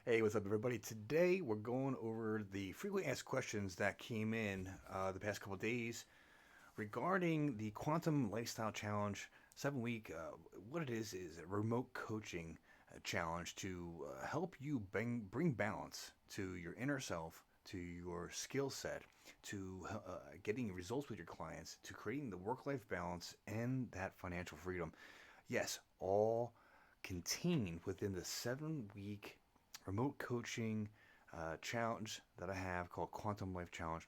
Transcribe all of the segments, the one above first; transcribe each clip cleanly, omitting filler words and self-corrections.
Hey, what's up, everybody? Today we're going over the frequently asked questions that came in the past couple of days regarding the Quantum Lifestyle Challenge 7 week. What it is a remote coaching challenge to help you bring balance to your inner self, to your skill set, to getting results with your clients, to creating the work life balance and that financial freedom. Yes, all contained within the 7 week remote coaching challenge that I have called Quantum Life Challenge.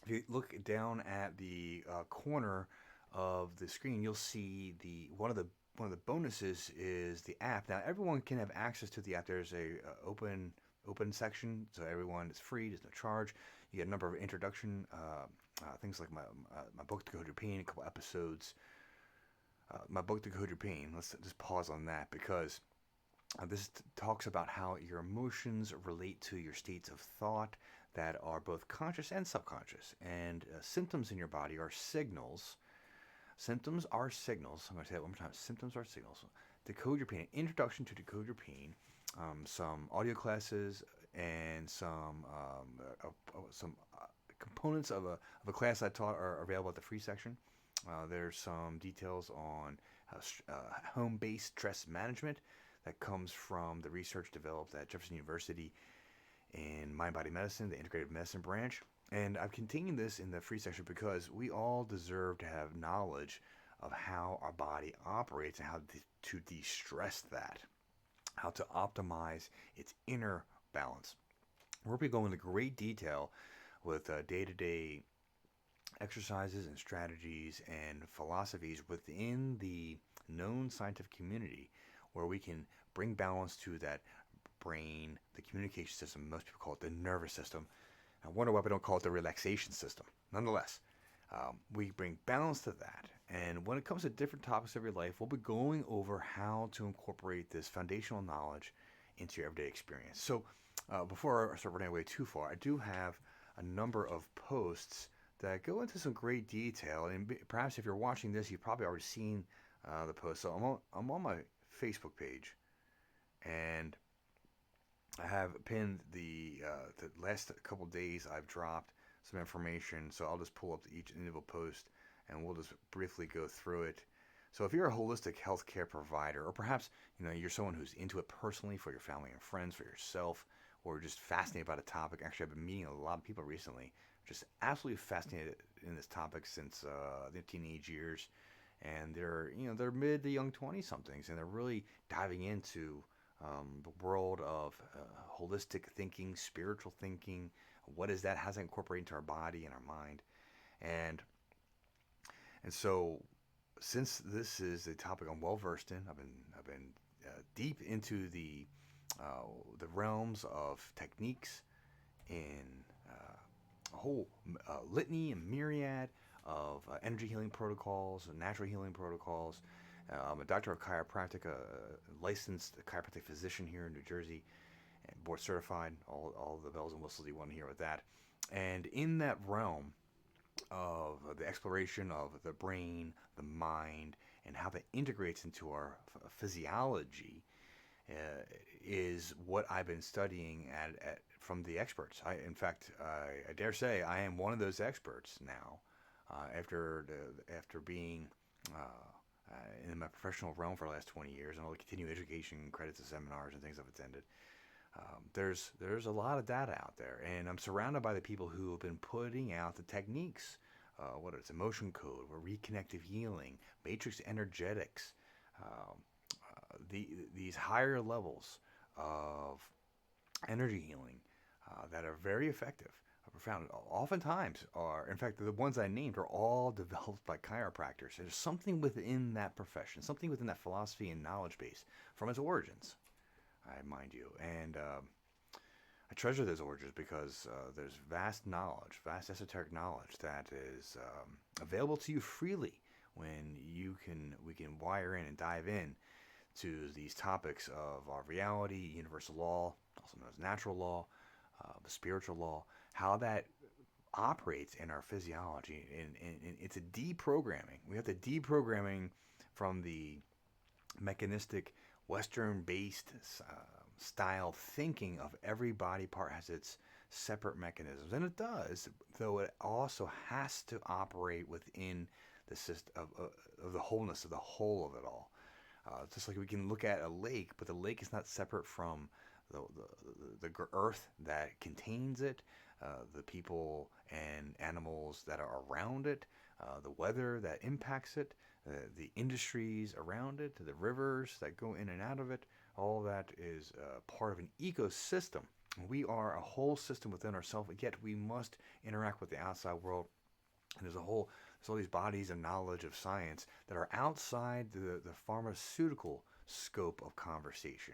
If you look down at the corner of the screen, you'll see the one of the bonuses is the app. Now everyone can have access to the app. There's a open section, so everyone it's free. There's no charge. You get a number of introduction things like my book, The Code Your Pain, a couple episodes. My book, The Code Your Pain. Let's just pause on that because this talks about how your emotions relate to your states of thought that are both conscious and subconscious. And symptoms in your body are signals. Symptoms are signals. I'm going to say that one more time. Symptoms are signals. Decode Your Pain. Introduction to Decode Your Pain. Some audio classes and some components of a class I taught are available at the free section. There's some details on home-based stress management that comes from the research developed at Jefferson University in mind body medicine, the integrative medicine branch. And I've continued this in the free section because we all deserve to have knowledge of how our body operates and how to de stress that, how to optimize its inner balance. We're going to go into great detail with day to day exercises and strategies and philosophies within the known scientific community where we can bring balance to that brain, the communication system. Most people call it the nervous system. I wonder why we don't call it the relaxation system. Nonetheless, we bring balance to that. And when it comes to different topics of your life, we'll be going over how to incorporate this foundational knowledge into your everyday experience. So, before I start running away too far, I do have a number of posts that go into some great detail. And perhaps if you're watching this, you've probably already seen the post. So I'm on my Facebook page, and I have pinned the last couple days I've dropped some information. So I'll just pull up each individual post, and we'll just briefly go through it. So if you're a holistic healthcare provider, or perhaps you're someone who's into it personally for your family and friends, for yourself, or just fascinated by the topic. Actually, I've been meeting a lot of people recently, just absolutely fascinated in this topic since their teenage years, and they're mid to young 20 somethings, and they're really diving into the world of holistic thinking, spiritual thinking. What is that? How does that incorporate into our body and our mind? And and so, since this is a topic I'm well versed in, I've been deep into the realms of techniques in a whole litany and myriad of energy healing protocols, natural healing protocols. I'm a doctor of chiropractic, a licensed chiropractic physician here in New Jersey, and board certified. All the bells and whistles you want to hear with that. And in that realm of the exploration of the brain, the mind, and how that integrates into our physiology, uh, is what I've been studying from the experts. In fact, I dare say I am one of those experts now. After being in my professional realm for the last 20 years and all the continuing education credits and seminars and things I've attended, there's a lot of data out there, and I'm surrounded by the people who have been putting out the techniques. Whether it's emotion code, or reconnective healing, matrix energetics, um, these higher levels of energy healing that are very effective, profound. Oftentimes, are in fact the ones I named are all developed by chiropractors. There's something within that profession, something within that philosophy and knowledge base from its origins, I mind you, and I treasure those origins because there's vast knowledge, vast esoteric knowledge that is available to you freely when we can wire in and dive in to these topics of our reality, universal law, also known as natural law, the spiritual law, how that operates in our physiology. And it's a deprogramming. We have to deprogramming from the mechanistic Western based style thinking of every body part has its separate mechanisms, and it does, though it also has to operate within the system of the wholeness of the whole of it all. Just like we can look at a lake, but the lake is not separate from the earth that contains it, the people and animals that are around it, the weather that impacts it, the industries around it, the rivers that go in and out of it. All that is part of an ecosystem. We are a whole system within ourselves, yet we must interact with the outside world. And there's all these bodies of knowledge of science that are outside the pharmaceutical scope of conversation.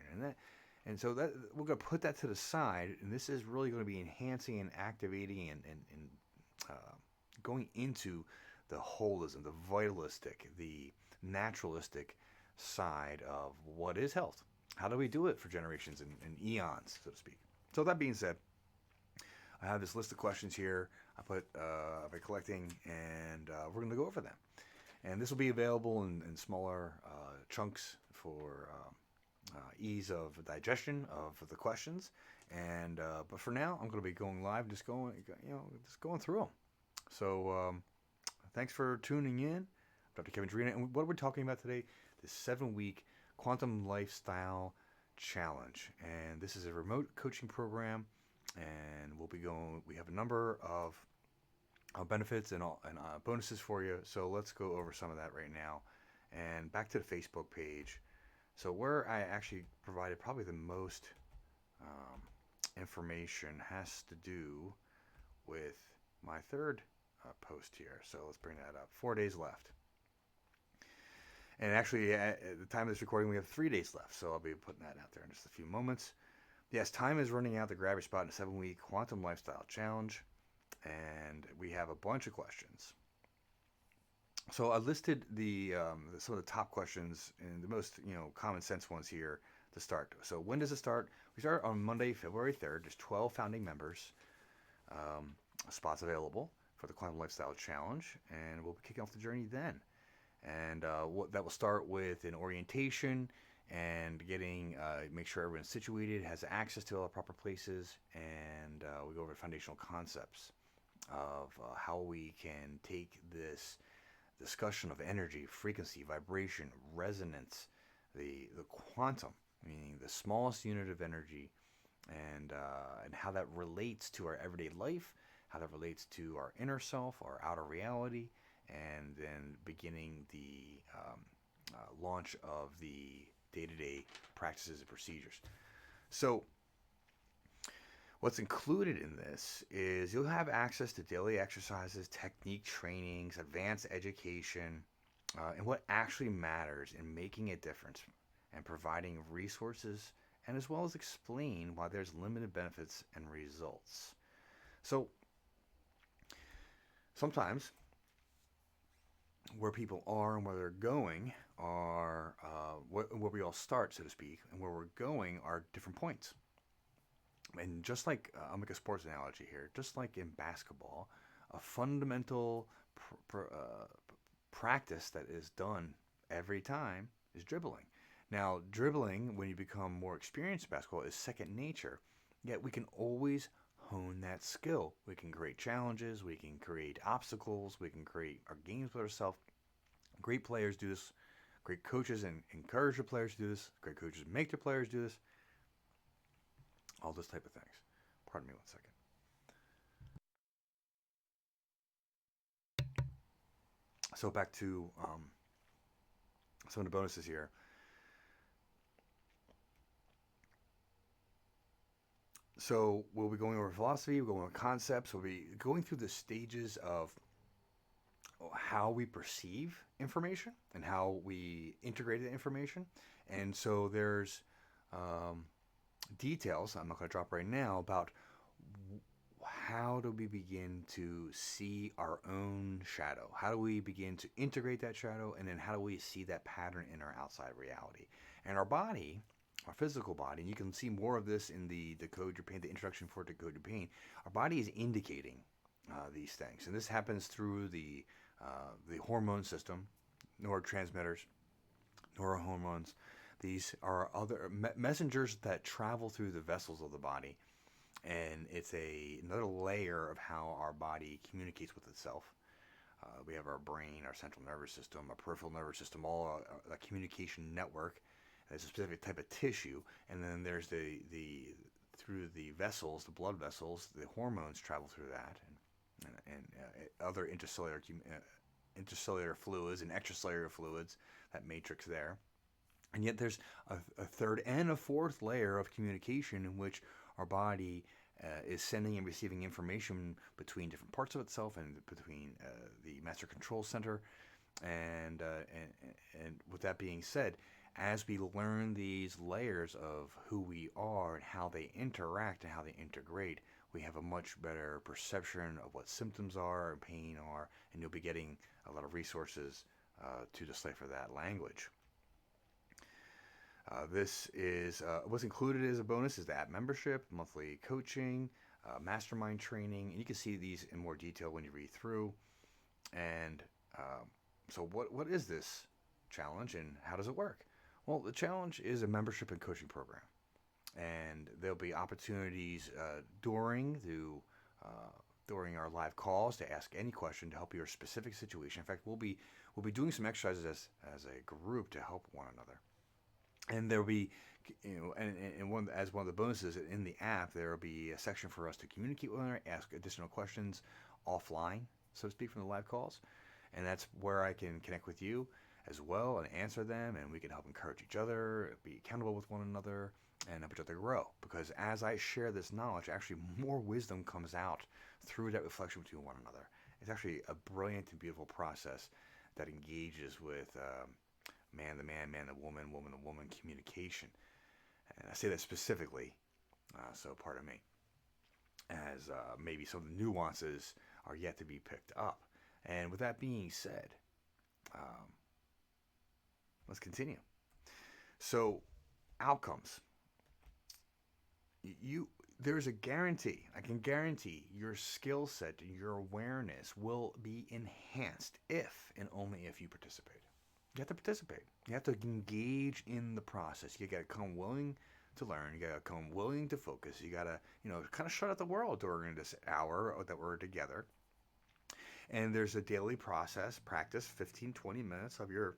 And so that we're going to put that to the side, and this is really going to be enhancing and activating and going into the holism, the vitalistic, the naturalistic side of what is health. How do we do it for generations and eons, so to speak? So that being said, I have this list of questions here. I've been collecting, and we're going to go over them. And this will be available in smaller chunks for ease of digestion of the questions. And but for now, I'm going to be going live, just going through them. So thanks for tuning in, Dr. Kevin Drina. And what we're talking about today, this 7-week quantum lifestyle challenge, and this is a remote coaching program. And we have a number of benefits and bonuses for you. So let's go over some of that right now. And back to the Facebook page. So where I actually provided probably the most information has to do with my third post here. So let's bring that up. 4 days left. And actually, at the time of this recording, we have 3 days left. So I'll be putting that out there in just a few moments. Yes, time is running out to grab your spot in a 7-week quantum lifestyle challenge. And we have a bunch of questions. So I listed some of the top questions and the most common sense ones here to start. So when does it start? We start on Monday, February 3rd. There's 12 founding members. Spots available for the Quantum Lifestyle Challenge, and we'll be kicking off the journey then. And that will start with an orientation and make sure everyone's situated, has access to all the proper places, and we go over foundational concepts of how we can take this discussion of energy, frequency, vibration, resonance, the quantum, meaning the smallest unit of energy, and how that relates to our everyday life, how that relates to our inner self, our outer reality, and then beginning the launch of the day-to-day practices and procedures. So what's included in this is you'll have access to daily exercises, technique trainings, advanced education, and what actually matters in making a difference and providing resources, and as well as explain why there's limited benefits and results. So sometimes where people are and where they're going are where we all start, so to speak, and where we're going are different points. And just like, I'll make a sports analogy here, just like in basketball, a fundamental practice that is done every time is dribbling. Now, dribbling, when you become more experienced in basketball, is second nature, yet we can always hone that skill. We can create challenges, we can create obstacles, we can create our games with ourselves. Great players do this. Great coaches encourage their players to do this. Great coaches make their players do this. All those type of things. Pardon me 1 second. So back to some of the bonuses here. So we'll be going over philosophy, we'll go over concepts, we'll be going through the stages of how we perceive information and how we integrate the information. And so there's details I'm not going to drop right now about how do we begin to see our own shadow? How do we begin to integrate that shadow? And then how do we see that pattern in our outside reality? And our body, our physical body, and you can see more of this in the Decode Your Pain, the introduction for Decode Your Pain, our body is indicating these things. And this happens through the hormone system, neurotransmitters, neurohormones, These are other messengers that travel through the vessels of the body, and it's another layer of how our body communicates with itself. We have our brain, our central nervous system, our peripheral nervous system, all a communication network. There's a specific type of tissue, and then there's the through the vessels, the blood vessels, the hormones travel through that, and other intercellular fluids and extracellular fluids, that matrix there. And yet there's a third and a fourth layer of communication in which our body is sending and receiving information between different parts of itself and between the master control center. And with that being said, as we learn these layers of who we are and how they interact and how they integrate, we have a much better perception of what symptoms are and pain are, and you'll be getting a lot of resources to decipher that language. This is what's included as a bonus is the app membership, monthly coaching, mastermind training, and you can see these in more detail when you read through. And so what is this challenge and how does it work? Well, the challenge is a membership and coaching program, and there'll be opportunities during our live calls to ask any question to help your specific situation. In fact, we'll be doing some exercises as a group to help one another. And there'll be, and one of the bonuses in the app, there will be a section for us to communicate with one another, ask additional questions offline, so to speak, from the live calls. And that's where I can connect with you as well and answer them, and we can help encourage each other, be accountable with one another, and help each other grow. Because as I share this knowledge, actually more wisdom comes out through that reflection between one another. It's actually a brilliant and beautiful process that engages with man to man, man to woman, woman to woman communication. And I say that specifically, so pardon me, as maybe some of the nuances are yet to be picked up. And with that being said, let's continue. So, outcomes. There's a guarantee. I can guarantee your skill set and your awareness will be enhanced if and only if you participate. You have to participate. You have to engage in the process. You got to come willing to learn. You got to come willing to focus. You got to, kind of shut out the world during this hour that we're together. And there's a daily practice, 15, 20 minutes of your,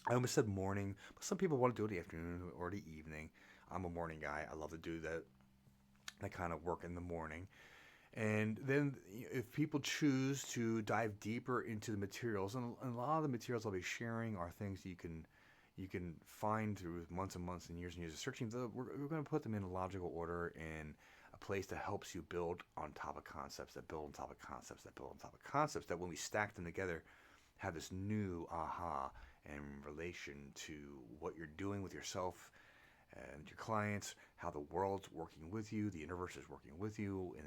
I almost said morning, but some people want to do it in the afternoon or the evening. I'm a morning guy. I love to do that kind of work in the morning. And then if people choose to dive deeper into the materials, and a lot of the materials I'll be sharing are things you can find through months and months and years of searching. We're going to put them in a logical order in a place that helps you build on top of concepts that build on top of concepts that build on top of concepts that when we stack them together have this new aha in relation to what you're doing with yourself and your clients, how the world's working with you, the universe is working with you, and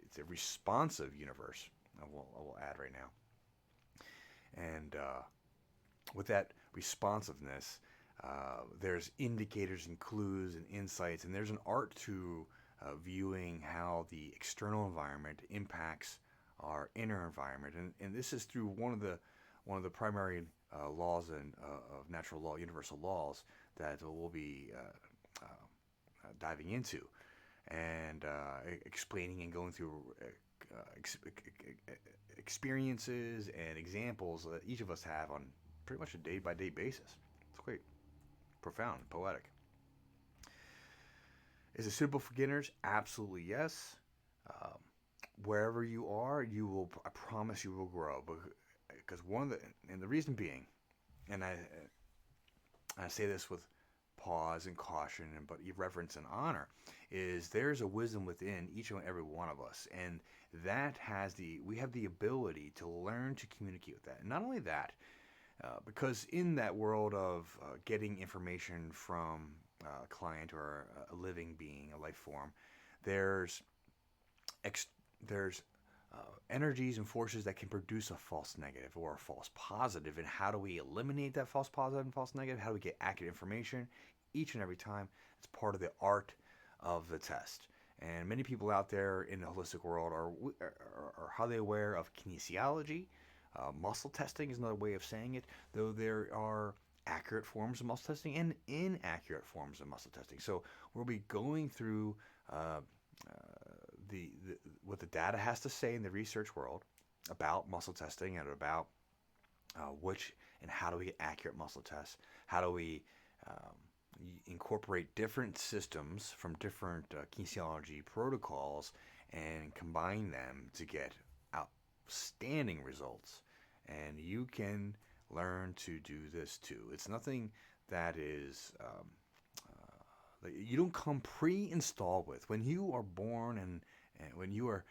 it's a responsive universe, I will add right now. And with that responsiveness, there's indicators and clues and insights, and there's an art to viewing how the external environment impacts our inner environment. And this is through one of the primary laws of natural law, universal laws, that we'll be diving into and explaining and going through experiences and examples that each of us have on pretty much a day-by-day basis. It's quite profound and poetic. Is it suitable for beginners? Absolutely yes. Wherever you are, I promise you will grow. Because the reason being, and I say this with pause and caution, but reverence and honor, is there's a wisdom within each and every one of us, and we have the ability to learn to communicate with that. And not only that, because in that world of getting information from a client or a living being, a life form, there's energies and forces that can produce a false negative or a false positive. And how do we eliminate that false positive and false negative? How do we get accurate information each and every time? It's part of the art of the test. And many people out there in the holistic world are highly aware of kinesiology. Muscle testing is another way of saying it, though there are accurate forms of muscle testing and inaccurate forms of muscle testing. So we'll be going through uh, the what the data has to say in the research world about muscle testing and about which and how do we get accurate muscle tests? How do we um, incorporate different systems from different kinesiology protocols and combine them to get outstanding results? And you can learn to do this too. It's nothing that is you don't come pre-installed with. When you are born and when you are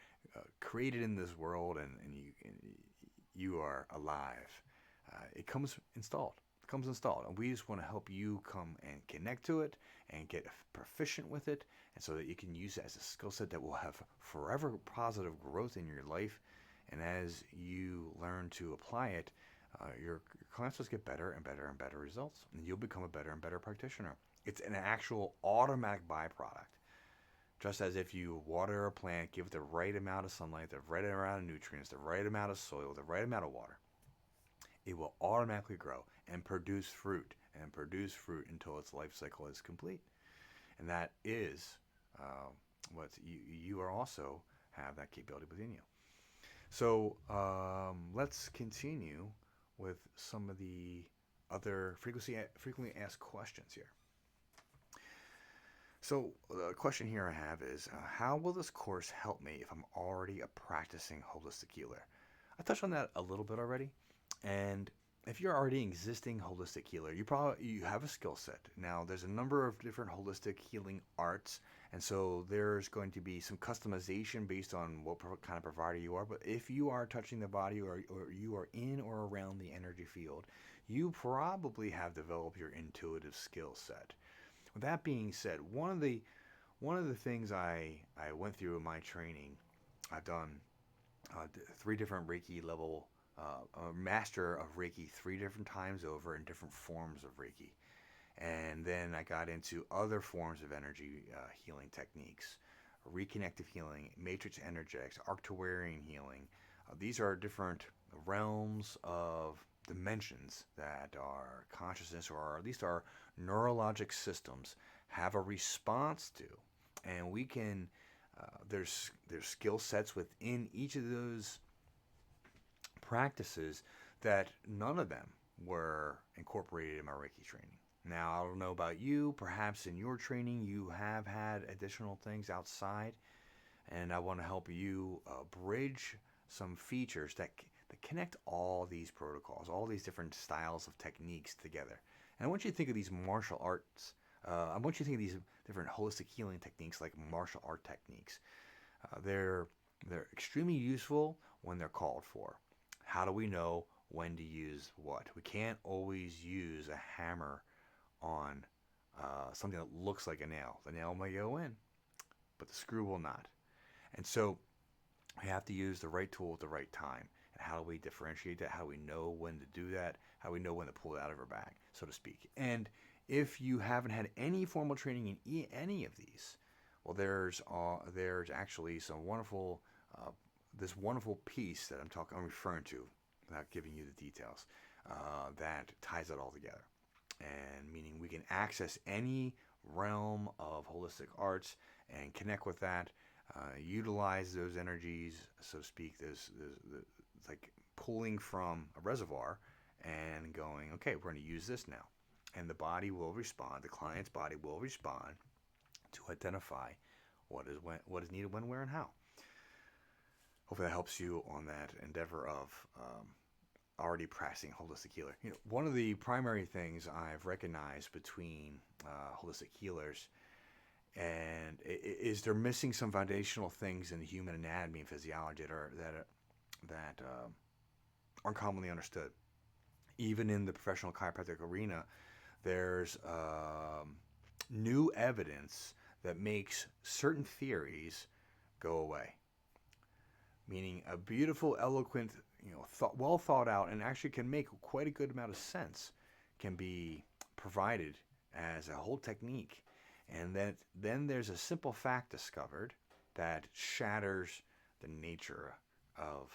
created in this world and you are alive, it comes installed. It comes installed, and we just want to help you come and connect to it and get proficient with it, and so that you can use it as a skill set that will have forever positive growth in your life. And as you learn to apply it, your clients will get better and better and better results, and you'll become a better and better practitioner. It's an actual automatic byproduct. Just as if you water a plant, give it the right amount of sunlight, the right amount of nutrients, the right amount of soil, the right amount of water, it will automatically grow and produce fruit until its life cycle is complete. And that is what you are also have that capability within you. So let's continue with some of the other frequently asked questions here. So the question here I have is, how will this course help me if I'm already a practicing holistic healer? I touched on that a little bit already, and if you're already an existing holistic healer, you have a skill set. Now, there's a number of different holistic healing arts, and so there's going to be some customization based on what kind of provider you are. But if you are touching the body or you are in or around the energy field, you probably have developed your intuitive skill set. With that being said, one of the things I went through in my training, I've done 3 different Reiki level, a master of Reiki 3 different times over in different forms of Reiki. And then I got into other forms of energy healing techniques, reconnective healing, matrix energetics, Arcturian healing. These are different realms of dimensions that our consciousness, or at least our neurologic systems, have a response to. And we can, there's skill sets within each of those practices that none of them were incorporated in my Reiki training. Now, I don't know about you, perhaps in your training you have had additional things outside, and I want to help you bridge some features that connect all these protocols, all these different styles of techniques together. And I want you to think of these martial arts. I want you to think of these different holistic healing techniques like martial art techniques. They're extremely useful when they're called for. How do we know when to use what? We can't always use a hammer on something that looks like a nail. The nail may go in, but the screw will not. And so we have to use the right tool at the right time. And how do we differentiate that? How do we know when to do that? How do we know when to pull it out of our bag, so to speak? And if you haven't had any formal training in any of these, well, there's actually some wonderful this wonderful piece that I'm referring to, without giving you the details, that ties it all together. And meaning we can access any realm of holistic arts and connect with that, utilize those energies, so to speak. There's like pulling from a reservoir and going, okay, we're going to use this now. And the body will respond, the client's body will respond to identify what is needed, when, where, and how. Hopefully that helps you on that endeavor of already practicing holistic healer. One of the primary things I've recognized between holistic healers and is they're missing some foundational things in the human anatomy and physiology that aren't commonly understood. Even in the professional chiropractic arena, there's new evidence that makes certain theories go away. Meaning a beautiful, eloquent, well thought out, and actually can make quite a good amount of sense, can be provided as a whole technique. And then there's a simple fact discovered that shatters the nature of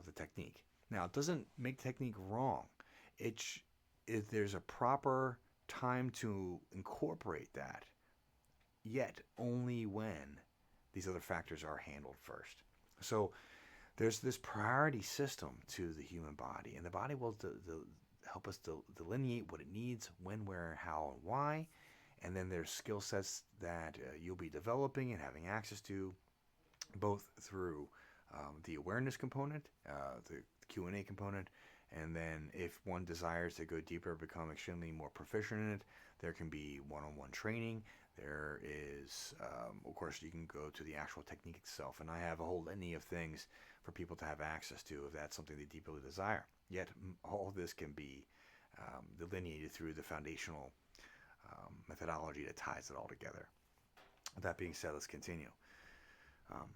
the technique. Now, it doesn't make technique wrong. It if there's a proper time to incorporate that, yet only when these other factors are handled first. So there's this priority system to the human body, and the body will help us delineate what it needs, when, where, how, and why. And then there's skill sets that you'll be developing and having access to, both through the awareness component, the Q&A component, and then if one desires to go deeper, become extremely more proficient in it, there can be one-on-one training. There is, of course, you can go to the actual technique itself, and I have a whole litany of things for people to have access to if that's something they deeply desire. Yet all of this can be delineated through the foundational methodology that ties it all together. With that being said, let's continue.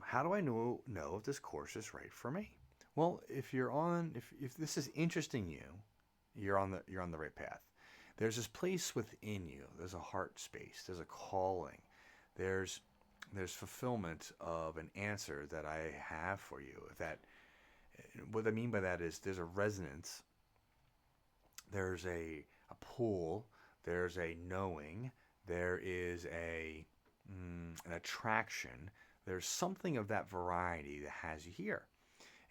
How do I know if this course is right for me? Well, if this is interesting you, you're on the right path. There's this place within you. There's a heart space. There's a calling. There's fulfillment of an answer that I have for you. What I mean by that is there's a resonance. There's a pull. There's a knowing. There is an attraction. There's something of that variety that has you here.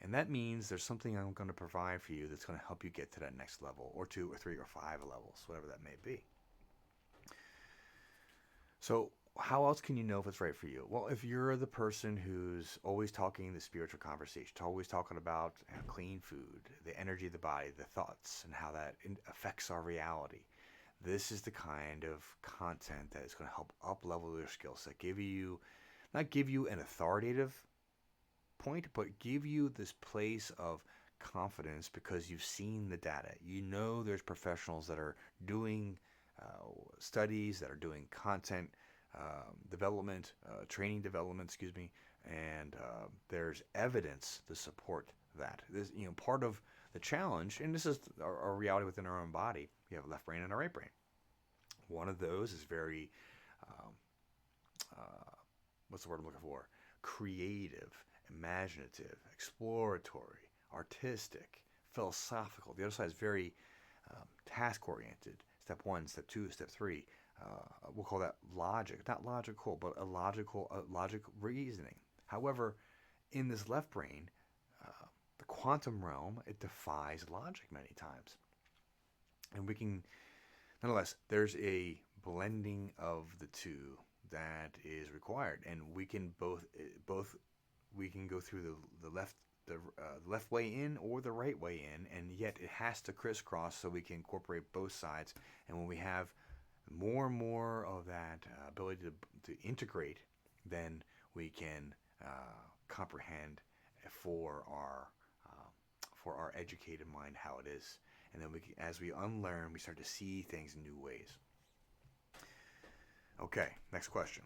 And that means there's something I'm going to provide for you that's going to help you get to that next level, or 2 or 3 or 5 levels, whatever that may be. So how else can you know if it's right for you? Well, if you're the person who's always talking the spiritual conversation, always talking about clean food, the energy of the body, the thoughts, and how that affects our reality, this is the kind of content that is going to help up-level your skill set, not give you an authoritative point, but give you this place of confidence because you've seen the data. You know there's professionals that are doing studies, that are doing content development, training development, and there's evidence to support that. This, part of the challenge, and this is our reality within our own body. We have a left brain and a right brain. One of those is very, what's the word I'm looking for? Creative, imaginative, exploratory, artistic, philosophical. The other side is very task-oriented. Step 1, step 2, step 3. We'll call that logic. Not logical, but logic reasoning. However, in this left brain, the quantum realm, it defies logic many times. And we can, nonetheless, there's a blending of the two that is required, and we can we can go through the left way in or the right way in, and yet it has to crisscross so we can incorporate both sides. And when we have more and more of that ability to integrate, then we can comprehend for our educated mind how it is. And then as we unlearn, we start to see things in new ways. Okay, next question.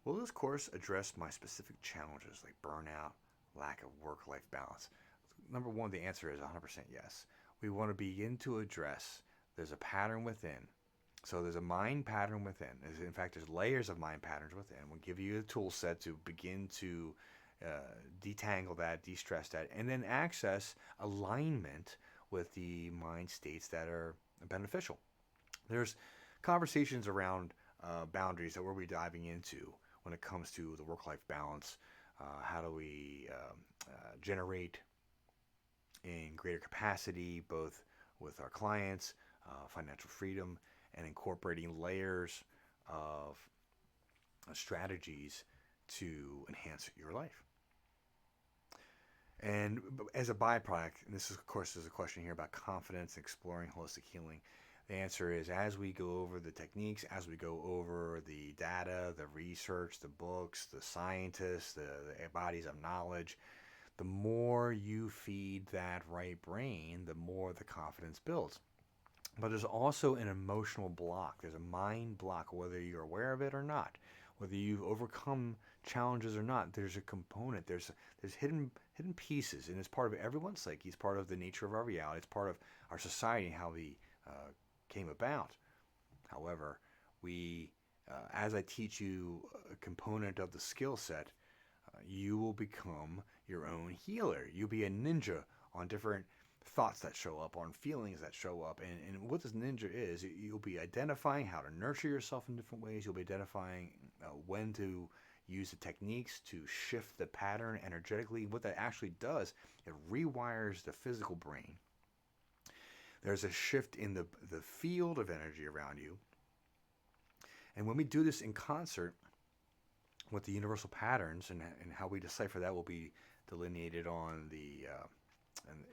Will this course address my specific challenges like burnout, lack of work-life balance? Number 1, the answer is 100% yes. We want to begin to address, there's a pattern within. So there's a mind pattern within. In fact, there's layers of mind patterns within. We'll give you a tool set to begin to detangle that, de-stress that, and then access alignment with the mind states that are beneficial. There's conversations around boundaries that we'll be diving into when it comes to the work-life balance. How do we generate in greater capacity, both with our clients, financial freedom, and incorporating layers of strategies to enhance your life. And as a byproduct, and this is, of course, there's a question here about confidence and exploring holistic healing. The answer is, as we go over the techniques, as we go over the data, the research, the books, the scientists, the bodies of knowledge, the more you feed that right brain, the more the confidence builds. But there's also an emotional block. There's a mind block, whether you're aware of it or not, whether you've overcome challenges or not. There's a component. There's hidden pieces, and it's part of everyone's psyche. It's part of the nature of our reality. It's part of our society and how we came about. However, as I teach you a component of the skill set, you will become your own healer. You'll be a ninja on different thoughts that show up, on feelings that show up. And what this ninja is, you'll be identifying how to nurture yourself in different ways. You'll be identifying when to use the techniques to shift the pattern energetically. What that actually does, it rewires the physical brain. There's a shift in the field of energy around you. And when we do this in concert with the universal patterns, and how we decipher that will be delineated on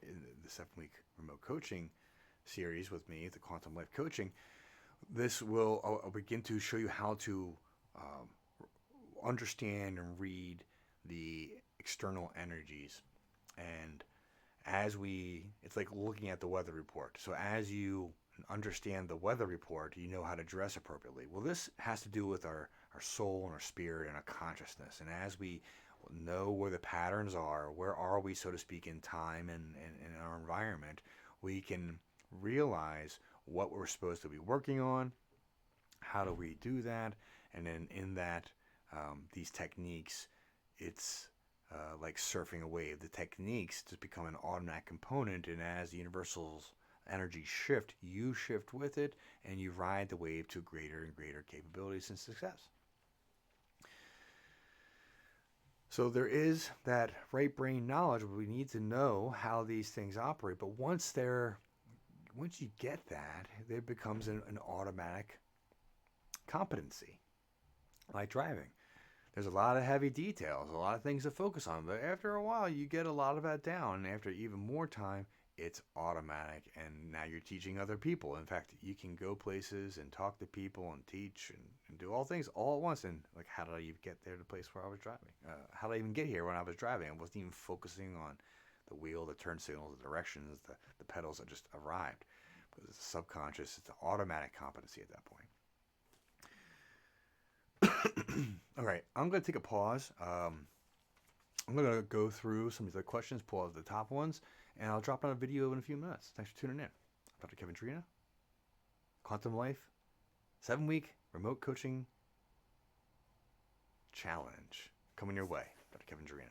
in the 7-week remote coaching series with me, the Quantum Life Coaching. This will I'll begin to show you how to understand and read the external energies. And it's like looking at the weather report. So as you understand the weather report, you know how to dress appropriately. Well, this has to do with our soul and our spirit and our consciousness. And as we know where the patterns are, where are we, so to speak, in time and in our environment, we can realize what we're supposed to be working on. How do we do that? And then in that, these techniques, it's like surfing a wave. The techniques just become an automatic component, and as the universal's energy shift, you shift with it, and you ride the wave to greater and greater capabilities and success. So there is that right brain knowledge. We need to know how these things operate, but once you get that, it becomes an automatic competency, like driving. There's a lot of heavy details, a lot of things to focus on, but after a while, you get a lot of that down, and after even more time, it's automatic, and now you're teaching other people. In fact, you can go places and talk to people and teach and do all things all at once. And like, how did I even get there to the place where I was driving? How did I even get here when I was driving? I wasn't even focusing on the wheel, the turn signals, the directions, the pedals. I just arrived. Because it's subconscious, it's an automatic competency at that point. All right, I'm going to take a pause. I'm going to go through some of the questions, pull out the top ones, and I'll drop out a video in a few minutes. Thanks for tuning in. Dr. Kevin Drina, Quantum Life, 7-week remote coaching challenge coming your way. Dr. Kevin Drina.